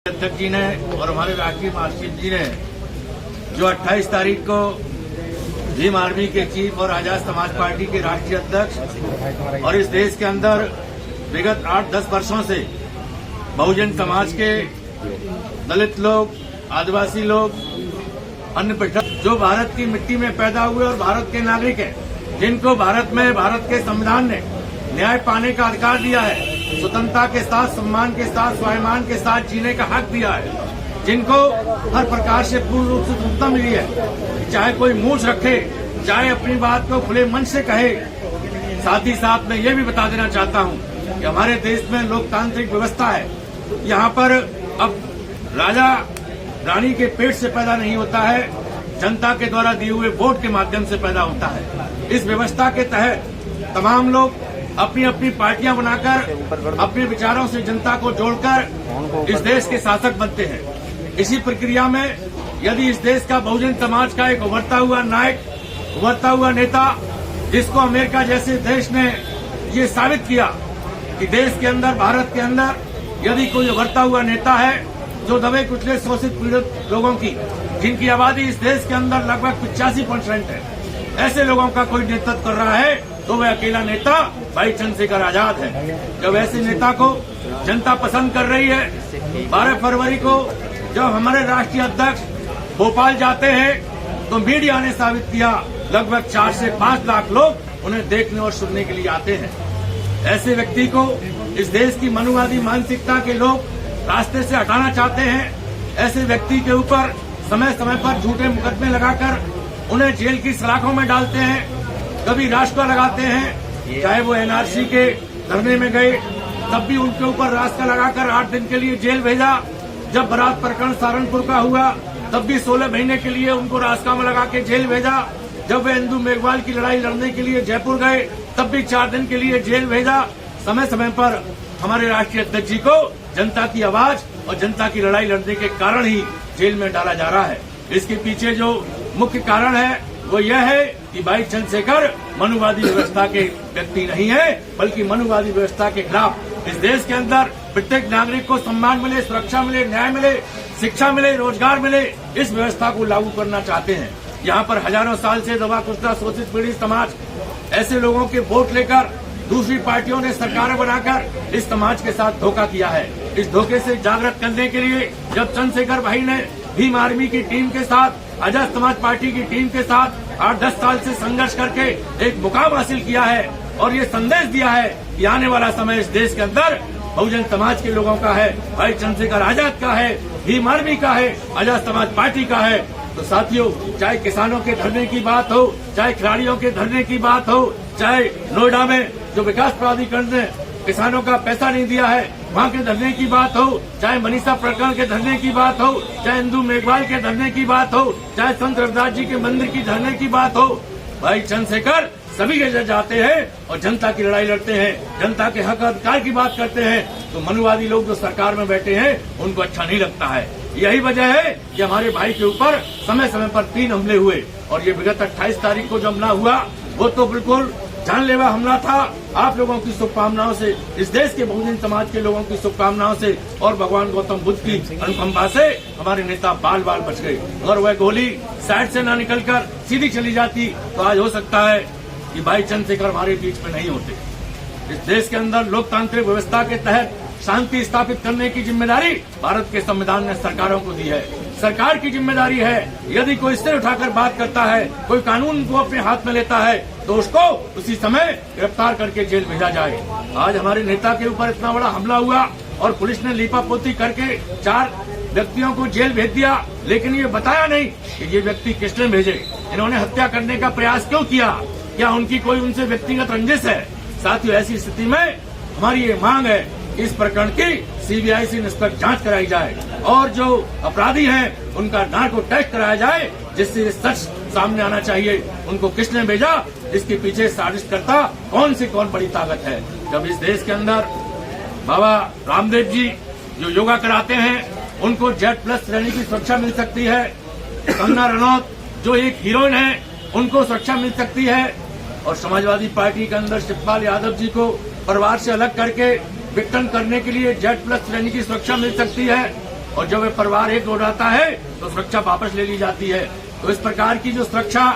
अध्यक्ष जी ने और हमारे राष्ट्रीय महासचिव जी ने जो 28 तारीख को भीम आर्मी के चीफ और आजाद समाज पार्टी के राष्ट्रीय अध्यक्ष और इस देश के अंदर विगत 8-10 वर्षों से बहुजन समाज के दलित लोग, आदिवासी लोग, अन्य पिछड़ा जो भारत की मिट्टी में पैदा हुए और भारत के नागरिक हैं, जिनको भारत में भारत के संविधान ने न्याय पाने का अधिकार दिया है, स्वतंत्रता के साथ, सम्मान के साथ, स्वाभिमान के साथ जीने का हक दिया है, जिनको हर प्रकार से पूर्ण रूप से स्वतंत्रता मिली है, चाहे कोई मूछ रखे, चाहे अपनी बात को खुले मन से कहे। साथ ही साथ मैं ये भी बता देना चाहता हूँ कि हमारे देश में लोकतांत्रिक व्यवस्था है। यहाँ पर अब राजा रानी के पेट से पैदा नहीं होता है, जनता के द्वारा दिए हुए वोट के माध्यम से पैदा होता है। इस व्यवस्था के तहत तमाम लोग अपनी अपनी पार्टियां बनाकर अपने विचारों से जनता को जोड़कर इस देश के शासक बनते हैं। इसी प्रक्रिया में यदि इस देश का बहुजन समाज का एक उभरता हुआ नायक, उभरता हुआ नेता, जिसको अमेरिका जैसे देश ने ये साबित किया कि देश के अंदर, भारत के अंदर यदि कोई उभरता हुआ नेता है जो दबे कुचले, शोषित, पीड़ित लोगों की, जिनकी आबादी इस देश के अंदर लगभग 85% है, ऐसे लोगों का कोई नेतृत्व कर रहा है तो वह अकेला नेता भाई चंद्रशेखर आजाद है। जब ऐसे नेता को जनता पसंद कर रही है, 12 फरवरी को जब हमारे राष्ट्रीय अध्यक्ष भोपाल जाते हैं तो मीडिया ने साबित किया लगभग 4 से 5 लाख लोग उन्हें देखने और सुनने के लिए आते हैं। ऐसे व्यक्ति को इस देश की मनुवादी मानसिकता के लोग रास्ते से हटाना चाहते हैं। ऐसे व्यक्ति के ऊपर समय समय पर झूठे मुकदमे लगाकर उन्हें जेल की सलाखों में डालते हैं, कभी रास्ता लगाते हैं। चाहे वो एनआरसी के धरने में गए तब भी उनके ऊपर रास्ता लगाकर 8 दिन के लिए जेल भेजा। जब बारात प्रकरण सहारनपुर का हुआ तब भी 16 महीने के लिए उनको रास्ता में लगा के जेल भेजा। जब वे इंदु मेघवाल की लड़ाई लड़ने के लिए जयपुर गए तब भी 4 दिन के लिए जेल भेजा। समय समय पर हमारे राष्ट्रीय अध्यक्ष जी को जनता की आवाज और जनता की लड़ाई लड़ने के कारण ही जेल में डाला जा रहा है। इसके पीछे जो मुख्य कारण है वो यह है कि भाई चंद्रशेखर मनुवादी व्यवस्था के व्यक्ति नहीं है, बल्कि मनुवादी व्यवस्था के खिलाफ इस देश के अंदर प्रत्येक नागरिक को सम्मान मिले, सुरक्षा मिले, न्याय मिले, शिक्षा मिले, रोजगार मिले, इस व्यवस्था को लागू करना चाहते हैं। यहाँ पर हजारों साल से दबा कुचला, शोषित, पीड़ित समाज, ऐसे लोगों के वोट लेकर दूसरी पार्टियों ने सरकारें बनाकर इस समाज के साथ धोखा किया है। इस धोखे से जागृत करने के लिए जब चंद्रशेखर भाई ने भीम आर्मी की टीम के साथ, आजाद समाज पार्टी की टीम के साथ 8-10 साल से संघर्ष करके एक मुकाम हासिल किया है और ये संदेश दिया है कि आने वाला समय इस देश के अंदर बहुजन समाज के लोगों का है, भाई चंद्रशेखर आजाद का है, भीम आर्मी का है, आजाद समाज पार्टी का है। तो साथियों, चाहे किसानों के धरने की बात हो, चाहे खिलाड़ियों के धरने की बात हो, चाहे नोएडा में जो विकास प्राधिकरण ने किसानों का पैसा नहीं दिया है वहाँ के धरने की बात हो, चाहे मनीषा प्रकरण के धरने की बात हो, चाहे इंदु मेघवाल के धरने की बात हो, चाहे संत रविदास जी के मंदिर की धरने की बात हो, भाई चंद्रशेखर सभी जगह जाते हैं और जनता की लड़ाई लड़ते हैं, जनता के हक अधिकार की बात करते हैं। तो मनुवादी लोग जो सरकार में बैठे हैं उनको अच्छा नहीं लगता है। यही वजह है कि हमारे भाई के ऊपर समय समय पर 3 हमले हुए और ये विगत 28 तारीख को जो हमला हुआ वो तो बिल्कुल जानलेवा हमला था। आप लोगों की शुभकामनाओं से, इस देश के बहुजन समाज के लोगों की शुभकामनाओं से और भगवान गौतम बुद्ध की अनुकंपा से हमारे नेता बाल बाल बच गए। अगर वह गोली साइड से न निकलकर सीधी चली जाती तो आज हो सकता है कि भाई चंद्रशेखर हमारे बीच में नहीं होते। इस देश के अंदर लोकतांत्रिक व्यवस्था के तहत शांति स्थापित करने की जिम्मेदारी भारत के संविधान ने सरकारों को दी है। सरकार की जिम्मेदारी है, यदि कोई सिर उठाकर बात करता है, कोई कानून को अपने हाथ में लेता है तो उसको उसी समय गिरफ्तार करके जेल भेजा जाए। आज हमारे नेता के ऊपर इतना बड़ा हमला हुआ और पुलिस ने लीपापोती करके 4 व्यक्तियों को जेल भेज दिया, लेकिन ये बताया नहीं कि ये व्यक्ति किसने भेजे, इन्होंने हत्या करने का प्रयास क्यों किया, क्या उनकी कोई उनसे व्यक्तिगत रंजिश है। साथियों, ऐसी स्थिति में हमारी ये मांग है इस प्रकरण की सीबीआई से निष्पक्ष जांच कराई जाए और जो अपराधी हैं उनका नार्को टेस्ट कराया जाए, जिससे सच सामने आना चाहिए। उनको किसने भेजा, इसके पीछे साजिशकर्ता कौन सी कौन बड़ी ताकत है। जब इस देश के अंदर बाबा रामदेव जी जो योगा कराते हैं उनको Z+ श्रेणी की सुरक्षा मिल सकती है, कंगना रनौत जो एक हीरोइन है उनको सुरक्षा मिल सकती है, और समाजवादी पार्टी के अंदर शिवपाल यादव जी को परिवार से अलग करके विघटन करने के लिए Z+ श्रेणी की सुरक्षा मिल सकती है। और जब वे परिवार एक हो जाता है तो सुरक्षा वापस ले ली जाती है। तो इस प्रकार की जो सुरक्षा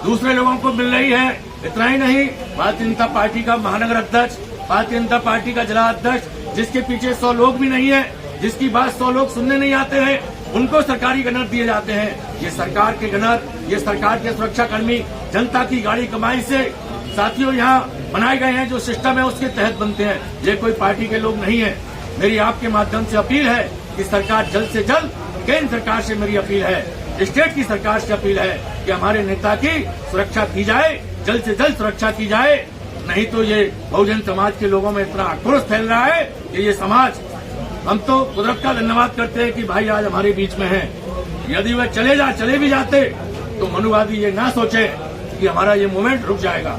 दूसरे लोगों को मिल रही है, इतना ही नहीं, भारतीय जनता पार्टी का महानगर अध्यक्ष, भारतीय जनता पार्टी का जिला अध्यक्ष, जिसके पीछे 100 लोग भी नहीं है, जिसकी बात 100 लोग सुनने नहीं आते हैं, उनको सरकारी गनर दिए जाते हैं। ये सरकार के गनर, ये सरकार के सुरक्षा कर्मी जनता की गाड़ी कमाई से साथियों यहाँ बनाए गए हैं, जो सिस्टम है उसके तहत बनते हैं। ये कोई पार्टी के लोग नहीं है। मेरी आपके माध्यम से अपील है कि सरकार जल्द से जल्द, केंद्र सरकार से मेरी अपील है, स्टेट की सरकार से अपील है कि हमारे नेता की सुरक्षा की जाए, जल्द से जल्द सुरक्षा की जाए। नहीं तो ये बहुजन समाज के लोगों में इतना आक्रोश फैल रहा है कि ये समाज, हम तो कुदरत का धन्यवाद करते हैं कि भाई आज हमारे बीच में है। यदि वह चले भी जाते तो मनुवादी ये ना सोचे कि हमारा ये मूवमेंट रुक जाएगा।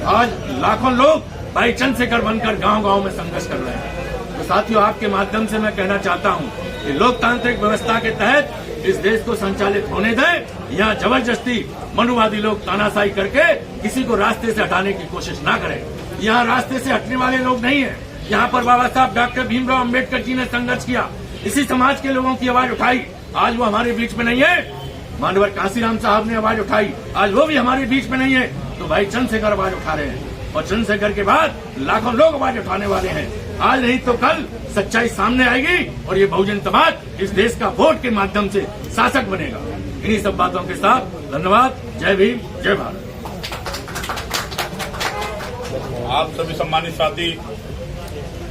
आज लाखों लोग भाई चंद्रशेखर बनकर गांव-गांव में संघर्ष कर रहे हैं। तो साथियों, आपके माध्यम से मैं कहना चाहता हूं कि लोकतांत्रिक व्यवस्था के तहत इस देश को संचालित होने दें। यहाँ जबरदस्ती मनुवादी लोग तानाशाही करके किसी को रास्ते से हटाने की कोशिश ना करें। यहाँ रास्ते से हटने वाले लोग नहीं है। यहाँ पर बाबा साहब डॉक्टर भीमराव अम्बेडकर जी ने संघर्ष किया, इसी समाज के लोगों की आवाज उठाई। आज वो हमारे बीच में नहीं है। मानवर कांसीराम साहब ने आवाज उठाई, आज वो भी हमारे बीच में नहीं है। तो भाई चंद्रशेखर आवाज उठा रहे हैं और चंद्रशेखर के बाद लाखों लोग आवाज उठाने वाले हैं। आज नहीं तो कल सच्चाई सामने आएगी और ये बहुजन समाज इस देश का वोट के माध्यम से शासक बनेगा। इन्हीं सब बातों के साथ धन्यवाद। जय भीम, जय भारत। आप सभी सम्मानित साथी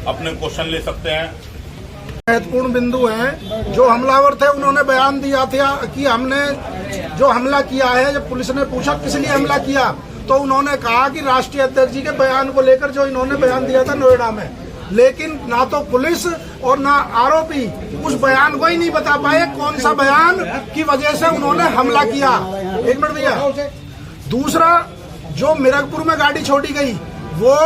अपने क्वेश्चन ले सकते हैं। महत्वपूर्ण बिंदु है। जो हमलावर थे उन्होंने बयान दिया था कि हमने जो हमला किया है, जब पुलिस ने पूछा किस लिए हमला किया तो उन्होंने कहा कि राष्ट्रीय अध्यक्ष जी के बयान को लेकर जो इन्होंने बयान दिया था नोएडा में। लेकिन ना तो पुलिस और ना आरोपी उस बयान को ही नहीं बता पाए कौन सा बयान की वजह से उन्होंने हमला किया। एक मिनट भैया। दूसरा, जो मिरगपुर में गाड़ी छोड़ी गई, वो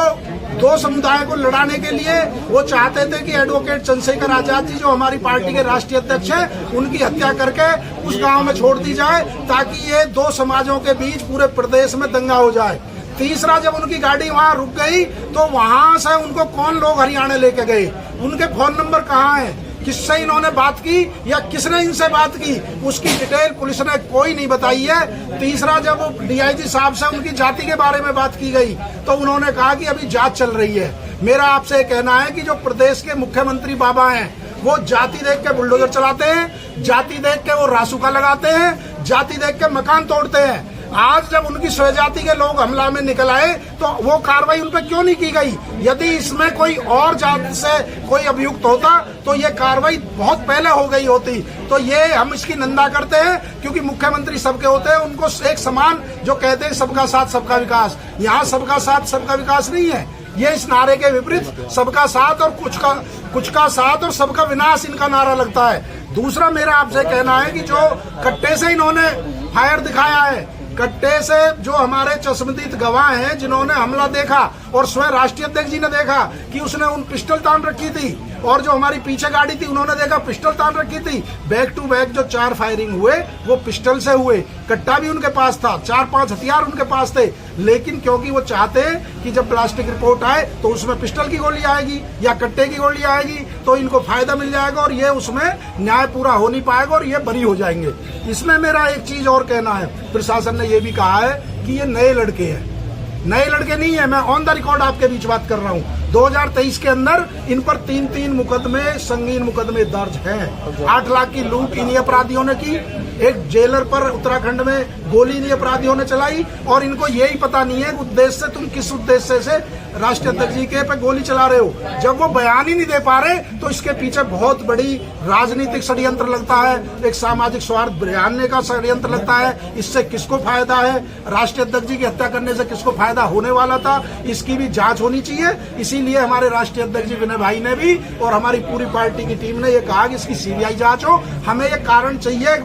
दो समुदाय को लड़ाने के लिए वो चाहते थे कि एडवोकेट चंद्रशेखर आजाद जी, जो हमारी पार्टी के राष्ट्रीय अध्यक्ष हैं, उनकी हत्या करके उस गांव में छोड़ दी जाए ताकि ये दो समाजों के बीच पूरे प्रदेश में दंगा हो जाए। तीसरा, जब उनकी गाड़ी वहां रुक गई तो वहां से उनको कौन लोग हरियाणा लेके गए, उनके फोन नंबर कहाँ है, किससे इन्होंने बात की या किसने इनसे बात की, उसकी डिटेल पुलिस ने कोई नहीं बताई है। तीसरा, जब डीआईजी साहब से उनकी जाति के बारे में बात की गई तो उन्होंने कहा कि अभी जांच चल रही है। मेरा आपसे कहना है कि जो प्रदेश के मुख्यमंत्री बाबा हैं वो जाति देख के बुलडोजर चलाते हैं, जाति देख के वो रासुका लगाते हैं, जाति देख के मकान तोड़ते हैं। आज जब उनकी स्वजाति के लोग हमला में निकल आए तो वो कार्रवाई उन पर क्यों नहीं की गई? यदि इसमें कोई और जाति से कोई अभियुक्त होता तो ये कार्रवाई बहुत पहले हो गई होती। तो ये हम इसकी निंदा करते हैं क्योंकि मुख्यमंत्री सबके होते हैं, उनको एक समान, जो कहते हैं सबका साथ सबका विकास, यहाँ सबका साथ सबका विकास नहीं है। ये इस नारे के विपरीत सबका साथ और कुछ का साथ और सबका विनाश इनका नारा लगता है। दूसरा, मेरा आपसे कहना है कि जो कट्टे से इन्होंने फायर दिखाया है, कट्टे से जो हमारे चश्मदीद गवाह हैं जिन्होंने हमला देखा और स्वयं राष्ट्रीय अध्यक्ष जी ने देखा कि उसने उन पिस्टल तान रखी थी, और जो हमारी पीछे गाड़ी थी उन्होंने देखा पिस्टल तान रखी थी। बैक टू बैक जो 4 फायरिंग हुए वो पिस्टल से हुए। कट्टा भी उनके पास था, 4-5 हथियार उनके पास थे, लेकिन क्योंकि वो चाहते हैं कि जब प्लास्टिक रिपोर्ट आए तो उसमें पिस्टल की गोली आएगी या कट्टे की गोली आएगी तो इनको फायदा मिल जाएगा और ये उसमें न्याय पूरा हो नहीं पाएगा और ये बरी हो जाएंगे। इसमें मेरा एक चीज और कहना है, प्रशासन ने ये भी कहा है कि ये नए लड़के हैं। नए लड़के नहीं है, मैं ऑन द रिकॉर्ड आपके बीच बात कर रहा हूँ। 2023 के अंदर इन पर 3 मुकदमे, संगीन मुकदमे दर्ज हैं। 8 लाख की लूट इन्हीं अपराधियों ने की। एक जेलर पर उत्तराखंड में गोली इन्हीं अपराधियों ने चलाई और इनको यही पता नहीं है उद्देश्य से, तुम किस उद्देश्य से राष्ट्रीय अध्यक्ष जी के पे गोली चला रहे हो। जब वो बयान ही नहीं दे पा रहे तो इसके पीछे बहुत बड़ी राजनीतिक षड्यंत्र लगता है, एक सामाजिक स्वार्थ बयानने का षड्यंत्र लगता है। इससे किसको फायदा है? राष्ट्रीय अध्यक्ष जी की हत्या करने से किसको फायदा होने वाला था? इसकी भी जांच होनी चाहिए। इसीलिए हमारे राष्ट्रीय अध्यक्ष जी विनय भाई ने भी और हमारी पूरी पार्टी की टीम ने ये कहा कि इसकी सीबीआई जांच हो। हमें ये कारण चाहिए,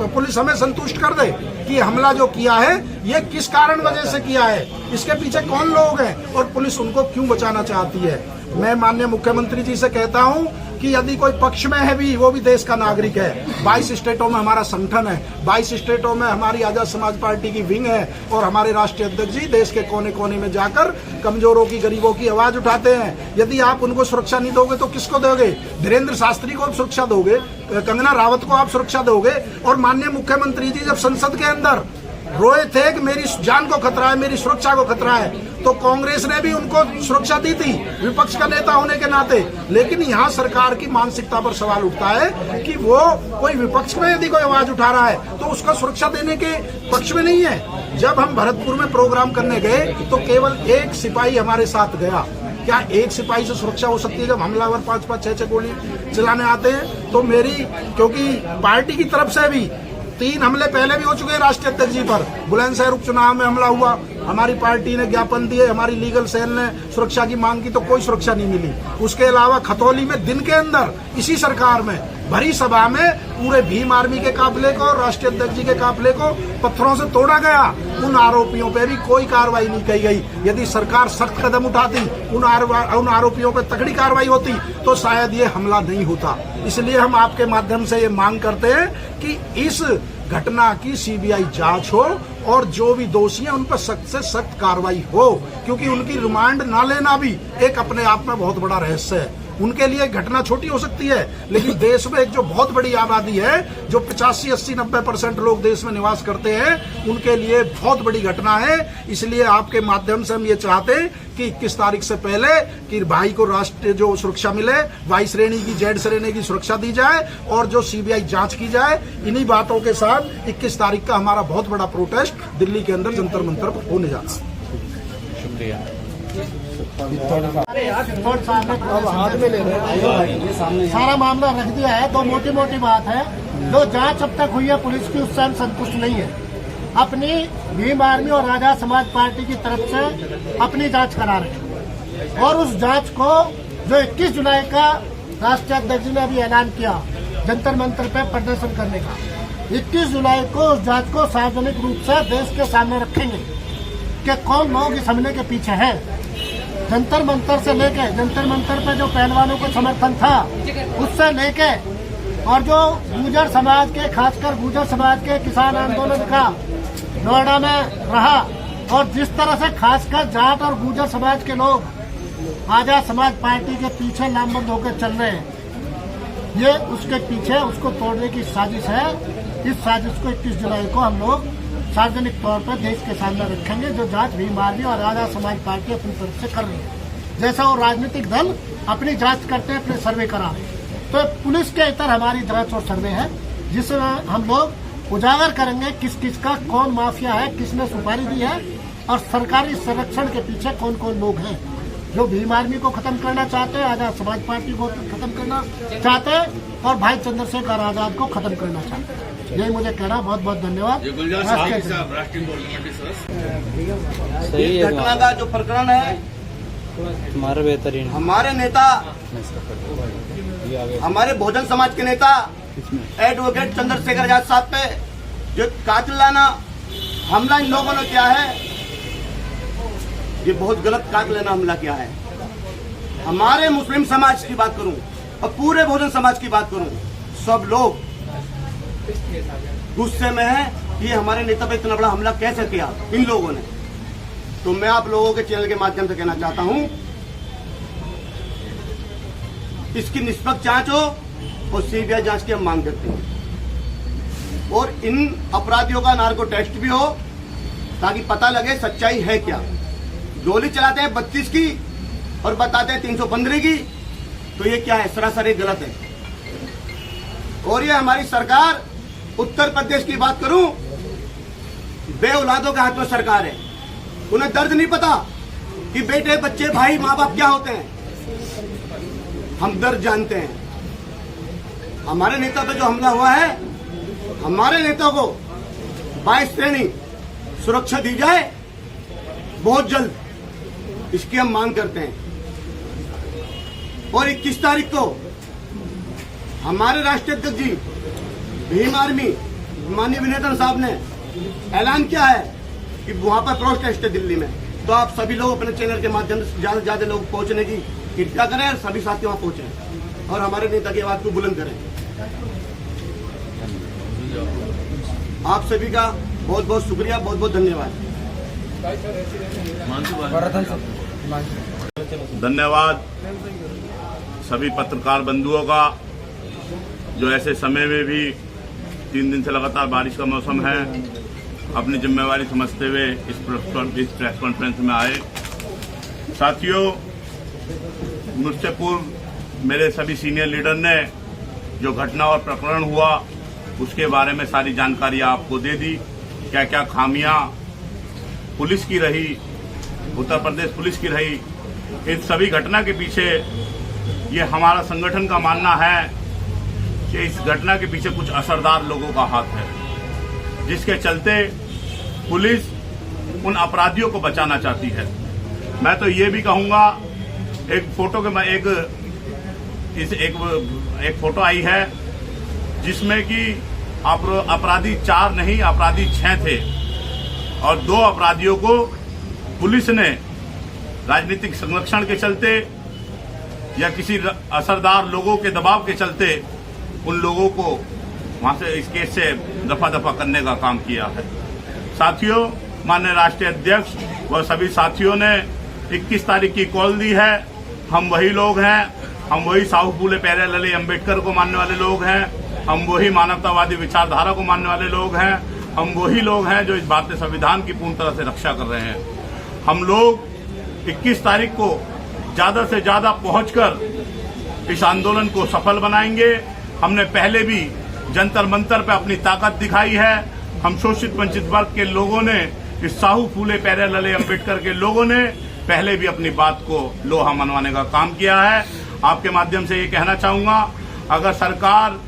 पुलिस हमें संतुष्ट कर दे कि हमला जो किया है ये किस कारण वजह से किया है, इसके पीछे कौन लोग हैं और पुलिस उनको क्यों बचाना चाहती है। मैं माननीय मुख्यमंत्री जी से कहता हूं कि यदि कोई पक्ष में है भी वो भी देश का नागरिक है। 22 स्टेटों में हमारा संगठन है, 22 स्टेटों में हमारी आजाद समाज पार्टी की विंग है और हमारे राष्ट्रीय अध्यक्ष जी देश के कोने कोने में जाकर कमजोरों की, गरीबों की आवाज उठाते हैं। यदि आप उनको सुरक्षा नहीं दोगे तो किसको दोगे? धीरेन्द्र शास्त्री को आप सुरक्षा दोगे, कंगना रावत को आप सुरक्षा दोगे, और माननीय मुख्यमंत्री जी जब संसद के अंदर रोए थे कि मेरी जान को खतरा है, मेरी सुरक्षा को खतरा है, तो कांग्रेस ने भी उनको सुरक्षा दी थी विपक्ष का नेता होने के नाते। लेकिन यहाँ सरकार की मानसिकता पर सवाल उठता है कि वो कोई विपक्ष में यदि कोई आवाज उठा रहा है तो उसका सुरक्षा देने के पक्ष में नहीं है। जब हम भरतपुर में प्रोग्राम करने गए तो केवल एक सिपाही हमारे साथ गया। क्या एक सिपाही से सुरक्षा हो सकती है जब हमलावर 5-5, 6-6 गोली चलाने आते हैं? तो मेरी, क्योंकि पार्टी की तरफ से भी 3 हमले पहले भी हो चुके हैं राष्ट्रीय अध्यक्ष जी पर। बुलंदशहर उपचुनाव में हमला हुआ, हमारी पार्टी ने ज्ञापन दिए, हमारी लीगल सेल ने सुरक्षा की मांग की तो कोई सुरक्षा नहीं मिली। उसके अलावा खतौली में दिन के अंदर इसी सरकार में भरी सभा में पूरे भीम आर्मी के काफिले को, राष्ट्रीय अध्यक्ष जी के काफिले को पत्थरों से तोड़ा गया। उन आरोपियों पे भी कोई कार्रवाई नहीं की गई। यदि सरकार सख्त कदम उठाती, उन आरोपियों पे तगड़ी कार्रवाई होती तो शायद ये हमला नहीं होता। इसलिए हम आपके माध्यम से ये मांग करते हैं कि इस घटना की सीबीआई जांच हो और जो भी दोषी हैं उन पर सख्त से सख्त कार्रवाई हो, क्योंकि उनकी रिमांड ना लेना भी एक अपने आप में बहुत बड़ा रहस्य है। उनके लिए घटना छोटी हो सकती है, लेकिन देश में एक जो बहुत बड़ी आबादी है, जो 85, 80, 90% लोग देश में निवास करते हैं, उनके लिए बहुत बड़ी घटना है। इसलिए आपके माध्यम से हम ये चाहते हैं कि 21 तारीख से पहले कि भाई को राष्ट्रीय जो सुरक्षा मिले, वाई श्रेणी की, जेड श्रेणी की सुरक्षा दी जाए और जो सीबीआई जांच की जाए। इन्हीं बातों के साथ 21 तारीख का हमारा बहुत बड़ा प्रोटेस्ट दिल्ली के अंदर जंतर मंतर पर होने जा रहा है। शुक्रिया। सारा मामला रख दिया है। तो मोटी मोटी बात है, जो जांच अब तक हुई है पुलिस की, उससे हम संतुष्ट नहीं है। अपनी भीम आर्मी और आजाद समाज पार्टी की तरफ से अपनी जांच करा रहे हैं और उस जांच को जो 21 जुलाई का राष्ट्रीय अध्यक्ष ने अभी ऐलान किया जंतर मंतर पे प्रदर्शन करने का, 21 जुलाई को उस जांच को सार्वजनिक रूप से देश के सामने रखेंगे कि कौन लोग इस हमले के पीछे हैं। जंतर मंतर से लेके, जंतर मंतर पे जो पहलवानों को समर्थन था उससे लेके, और जो गुर्जर समाज के, खासकर गुर्जर समाज के किसान आंदोलन का नोएडा में रहा, और जिस तरह से खासकर जाट और गुर्जर समाज के लोग आजाद समाज पार्टी के पीछे लामबंद होकर चल रहे हैं, ये उसके पीछे उसको तोड़ने की साजिश है। इस साजिश को 21 जुलाई को हम लोग सार्वजनिक तौर पर देश के सामने रखेंगे, जो जांच भीम आर्मी और आजाद समाज पार्टी अपनी तरफ से कर रही है। जैसा वो राजनीतिक दल अपनी जांच करते हैं, अपने सर्वे करा रहे हैं, तो पुलिस के इतर हमारी जांच और सर्वे है, जिसमें हम लोग उजागर करेंगे किस किस का कौन माफिया है, किसने सुपारी दी है, और सरकारी संरक्षण के पीछे कौन कौन लोग हैं जो भीम आर्मी को खत्म करना चाहते हैं, आजाद समाज पार्टी को खत्म करना चाहते हैं, और भाई चंद्रशेखर आजाद को खत्म करना चाहते हैं। यही मुझे कहना। बहुत बहुत धन्यवाद। इस घटना का जो प्रकरण है, तुम्हारा बेहतरीन, हमारे नेता, हमारे बहुजन समाज के नेता एडवोकेट चंद्रशेखर आजाद साहब पे जो कातिलाना हमला इन लोगों ने किया है, ये बहुत गलत कातिलाना हमला किया है। हमारे मुस्लिम समाज की बात करूं और पूरे बहुजन समाज की बात करूं, सब लोग गुस्से में है कि हमारे नेता पे इतना बड़ा हमला कैसे किया इन लोगों ने। तो मैं आप लोगों के चैनल के माध्यम से कहना चाहता हूं, इसकी निष्पक्ष जांच हो और सीबीआई जांच की हम मांग करते हैं, और इन अपराधियों का नार्को टेस्ट भी हो ताकि पता लगे सच्चाई है क्या। गोली चलाते हैं 32 की और बताते हैं 315 की, तो ये क्या है? सरासर गलत है। और ये हमारी सरकार, उत्तर प्रदेश की बात करूं, बे औलादों के हाथ में सरकार है। उन्हें दर्द नहीं पता कि बेटे, बच्चे, भाई, माँ बाप क्या होते हैं। हम दर्द जानते हैं। हमारे नेता पे जो हमला हुआ है, हमारे नेता को 22 श्रेणी सुरक्षा दी जाए बहुत जल्द, इसकी हम मांग करते हैं। और 21 तारीख को हमारे राष्ट्रीय अध्यक्ष जी भीम आर्मी माननीय विनेतन साहब ने ऐलान किया है कि वहां पर प्रोटेस्ट है दिल्ली में। तो आप सभी लोग अपने चैनल के माध्यम से ज्यादा से ज्यादा लोग पहुंचने की कृपया करें और सभी साथी वहां पहुंचे। और हमारे नेता की आवाज को बुलंद करें। आप सभी का बहुत बहुत शुक्रिया, बहुत बहुत धन्यवाद। धन्यवाद सभी पत्रकार बंधुओं का, जो ऐसे समय में भी 3 दिन से लगातार बारिश का मौसम है, अपनी जिम्मेवारी समझते हुए इस प्रेस कॉन्फ्रेंस में आए। साथियों, मुझसे पूर्व मेरे सभी सीनियर लीडर ने जो घटना और प्रकरण हुआ उसके बारे में सारी जानकारी आपको दे दी। क्या क्या खामियां पुलिस की रही, उत्तर प्रदेश पुलिस की रही, इन सभी घटना के पीछे ये हमारा संगठन का मानना है कि इस घटना के पीछे कुछ असरदार लोगों का हाथ है, जिसके चलते पुलिस उन अपराधियों को बचाना चाहती है। मैं तो ये भी कहूंगा, एक फोटो के मैं एक फोटो आई है जिसमें कि अपराधी 4 नहीं, अपराधी 6 थे और 2 अपराधियों को पुलिस ने राजनीतिक संरक्षण के चलते या किसी असरदार लोगों के दबाव के चलते उन लोगों को वहां से इस केस से दफा दफा करने का काम किया है। साथियों, माननीय राष्ट्रीय अध्यक्ष व सभी साथियों ने 21 तारीख की कॉल दी है। हम वही लोग हैं, हम वही साहू फूले प्यारेलाल अम्बेडकर को मानने वाले लोग हैं, हम वही मानवतावादी विचारधारा को मानने वाले लोग हैं, हम वही लोग हैं जो इस भारतीय संविधान की पूर्ण तरह से रक्षा कर रहे हैं। हम लोग 21 तारीख को ज्यादा से ज्यादा पहुंचकर इस आंदोलन को सफल बनाएंगे। हमने पहले भी जंतर मंतर पे अपनी ताकत दिखाई है। हम शोषित वंचित वर्ग के लोगों ने, इस साहू फूले प्यारेलाल अम्बेडकर के लोगों ने पहले भी अपनी बात को लोहा मनवाने का काम किया है। आपके माध्यम से ये कहना चाहूंगा, अगर सरकार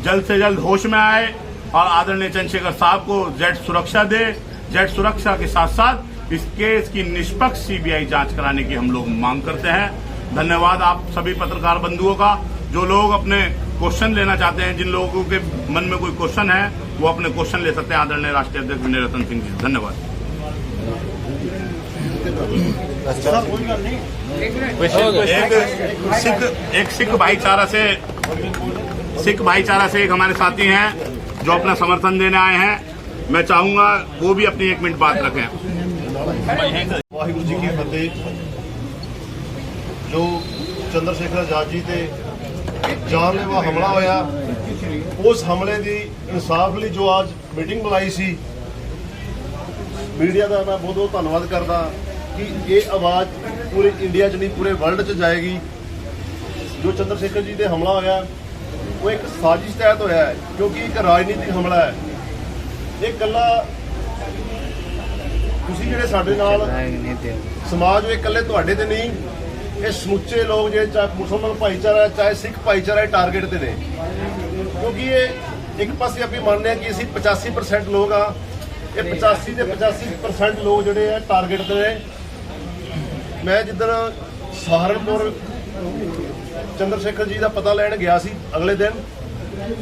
जल्द से जल्द होश में आए और आदरणीय चंद्रशेखर साहब को जेड सुरक्षा दे, जेड सुरक्षा के साथ साथ इस केस की निष्पक्ष सीबीआई जांच कराने की हम लोग मांग करते हैं। धन्यवाद आप सभी पत्रकार बंधुओं का। जो लोग अपने क्वेश्चन लेना चाहते हैं, जिन लोगों के मन में कोई क्वेश्चन है, वो अपने क्वेश्चन ले सकते हैं आदरणीय राष्ट्रीय अध्यक्ष विनय रतन सिंह जी। धन्यवाद। एक सिख भाईचारा से एक हमारे साथी हैं जो अपना समर्थन देने आए हैं। मैं चाहूंगा वो भी अपनी 1 मिनट बात रखें। वाहिगुरु जी की फतेह। जो चंद्रशेखर आजाद जी ते जानलेवा हमला होया, उस हमले की इंसाफ लिए जो आज मीटिंग बुलाई सी, मीडिया का मैं बहुत बहुत धन्यवाद करदा कि ये आवाज़ पूरे इंडिया च नहीं पूरे वर्ल्ड च जाएगी। जो चंद्रशेखर जी से हमला होया वो एक साजिश तहत होया है, क्योंकि एक राजनीतिक हमला है। ये कला तुसीं जिहड़े साडे नाल समाज वो कल्ले तुहाडे ते नहीं, ये समुचे लोग जो चाहे मुसलमान भाईचारा चाहे सिख भाईचारा टारगेट ते ने, क्योंकि ये एक पासे अभी मानने कि असीं 85% लोग हाँ, ये 85 ते 85% लोग जोड़े है टारगेट ते ने। मैं जिधर सहारनपुर चंद्रशेखर जी का पता लैन गया सी अगले दिन,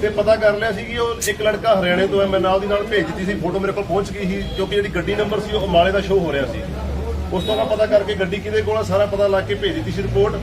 ते पता कर लिया सी कि वो एक लड़का हरियाणे तो है। मैं नाल दी नाल भेज दी सी, फोटो मेरे को पहुंच गई थी, क्योंकि जी गड्डी नंबर सी वो अम्बाले का शो हो रहा सी। उस तो मैं पता करके गड्डी किहदे कोल सारा पता ला के भेज दी सी रिपोर्ट।